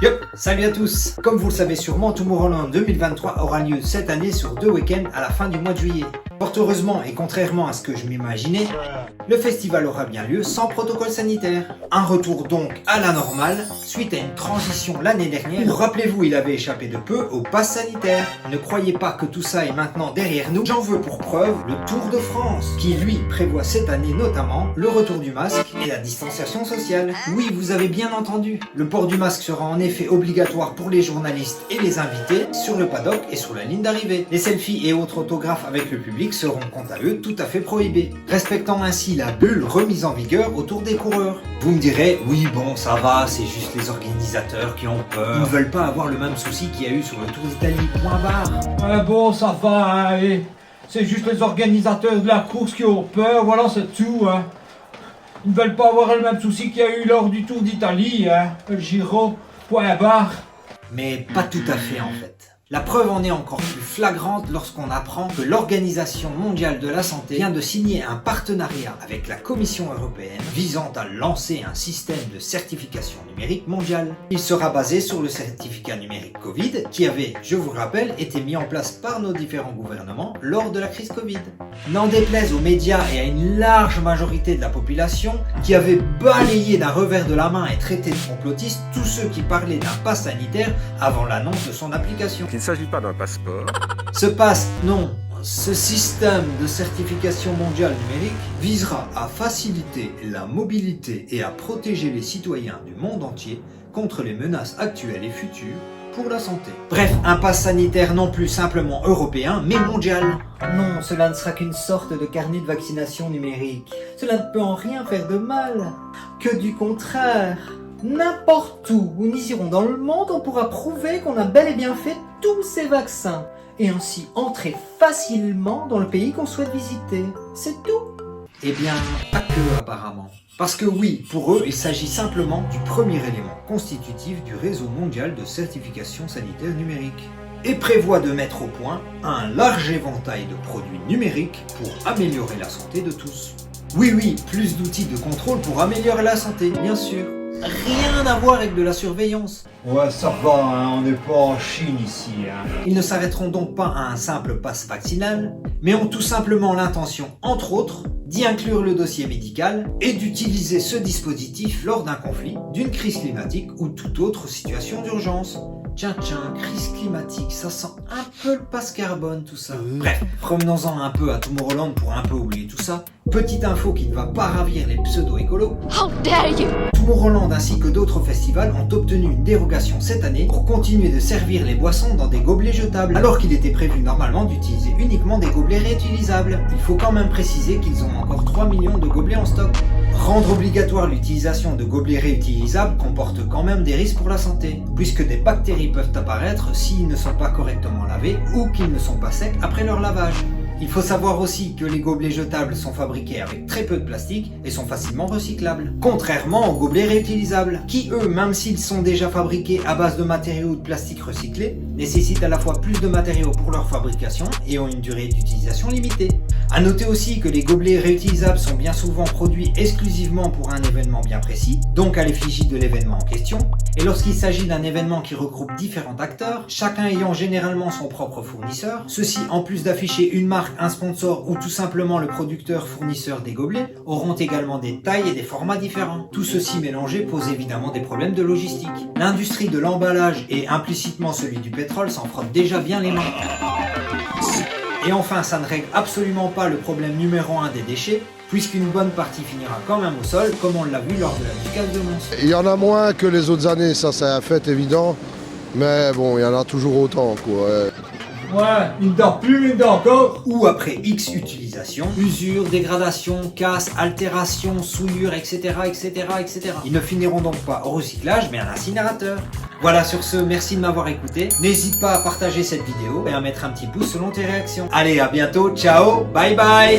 Yo, salut à tous. Comme vous le savez sûrement, Tomorrowland 2023 aura lieu cette année sur 2 week-ends à la fin du mois de juillet. Fort heureusement et contrairement à ce que je m'imaginais, le festival aura bien lieu sans protocole sanitaire. Un retour donc à la normale, suite à une transition l'année dernière où, rappelez-vous, il avait échappé de peu au pass sanitaire. Ne croyez pas que tout ça est maintenant derrière nous. J'en veux pour preuve le Tour de France, qui lui prévoit cette année notamment le retour du masque et la distanciation sociale. Oui, vous avez bien entendu, le port du masque sera en effet obligatoire pour les journalistes et les invités sur le paddock et sur la ligne d'arrivée. Les selfies et autres autographes avec le public seront quant à eux tout à fait prohibés, respectant ainsi la bulle remise en vigueur autour des coureurs. Vous me direz, oui bon ça va, c'est juste les organisateurs qui ont peur, ils ne veulent pas avoir le même souci qu'il y a eu sur le Tour d'Italie, point barre. Bon ça va, hein, c'est juste les organisateurs de la course qui ont peur, voilà c'est tout. Hein. Ils ne veulent pas avoir le même souci qu'il y a eu lors du Tour d'Italie, hein, le Giro, point barre. Mais pas tout à fait en fait. La preuve en est encore plus flagrante lorsqu'on apprend que l'Organisation mondiale de la santé vient de signer un partenariat avec la Commission européenne visant à lancer un système de certification numérique mondiale. Il sera basé sur le certificat numérique Covid qui avait, je vous rappelle, été mis en place par nos différents gouvernements lors de la crise Covid. N'en déplaise aux médias et à une large majorité de la population qui avait balayé d'un revers de la main et traité de complotistes tous ceux qui parlaient d'un pass sanitaire avant l'annonce de son application. Il ne s'agit pas d'un passeport. Ce système de certification mondiale numérique visera à faciliter la mobilité et à protéger les citoyens du monde entier contre les menaces actuelles et futures pour la santé. Bref, un pass sanitaire non plus simplement européen, mais mondial. Non, cela ne sera qu'une sorte de carnet de vaccination numérique. Cela ne peut en rien faire de mal. Que du contraire. N'importe où nous irons dans le monde, on pourra prouver qu'on a bel et bien fait tous ces vaccins et ainsi entrer facilement dans le pays qu'on souhaite visiter. C'est tout. Eh bien, pas que apparemment. Parce que oui, pour eux, il s'agit simplement du premier élément constitutif du réseau mondial de certification sanitaire numérique et prévoit de mettre au point un large éventail de produits numériques pour améliorer la santé de tous. Oui, plus d'outils de contrôle pour améliorer la santé, bien sûr. Rien à voir avec de la surveillance. Ouais ça va, hein, on n'est pas en Chine ici. Hein. Ils ne s'arrêteront donc pas à un simple pass vaccinal, mais ont tout simplement l'intention, entre autres, d'y inclure le dossier médical et d'utiliser ce dispositif lors d'un conflit, d'une crise climatique ou toute autre situation d'urgence. Tiens, crise climatique, ça sent un peu le passe carbone tout ça. Bref, revenons-en un peu à Tomorrowland pour un peu oublier tout ça. Petite info qui ne va pas ravir les pseudo-écolos. How dare you! Tomorrowland ainsi que d'autres festivals ont obtenu une dérogation cette année pour continuer de servir les boissons dans des gobelets jetables, alors qu'il était prévu normalement d'utiliser uniquement des gobelets réutilisables. Il faut quand même préciser qu'ils ont encore 3 millions de gobelets en stock. Rendre obligatoire l'utilisation de gobelets réutilisables comporte quand même des risques pour la santé, puisque des bactéries peuvent apparaître s'ils ne sont pas correctement lavés ou qu'ils ne sont pas secs après leur lavage. Il faut savoir aussi que les gobelets jetables sont fabriqués avec très peu de plastique et sont facilement recyclables. Contrairement aux gobelets réutilisables, qui eux, même s'ils sont déjà fabriqués à base de matériaux ou de plastique recyclés, nécessitent à la fois plus de matériaux pour leur fabrication et ont une durée d'utilisation limitée. A noter aussi que les gobelets réutilisables sont bien souvent produits exclusivement pour un événement bien précis, donc à l'effigie de l'événement en question, et lorsqu'il s'agit d'un événement qui regroupe différents acteurs, chacun ayant généralement son propre fournisseur, ceux-ci en plus d'afficher une marque, un sponsor ou tout simplement le producteur fournisseur des gobelets, auront également des tailles et des formats différents. Tout ceci mélangé pose évidemment des problèmes de logistique. L'industrie de l'emballage et implicitement celui du pétrole s'en frottent déjà bien les mains. Et enfin, ça ne règle absolument pas le problème numéro 1 des déchets, puisqu'une bonne partie finira quand même au sol, comme on l'a vu lors de la muscade de Mons. Il y en a moins que les autres années, ça c'est un fait évident, mais bon, il y en a toujours autant, quoi. Ouais, une dent plus, une dent encore. Ou après X utilisation, usure, dégradation, casse, altération, souillure, etc. Ils ne finiront donc pas au recyclage, mais à l'incinérateur. Voilà, sur ce, merci de m'avoir écouté. N'hésite pas à partager cette vidéo et à mettre un petit pouce selon tes réactions. Allez, à bientôt, ciao, bye bye.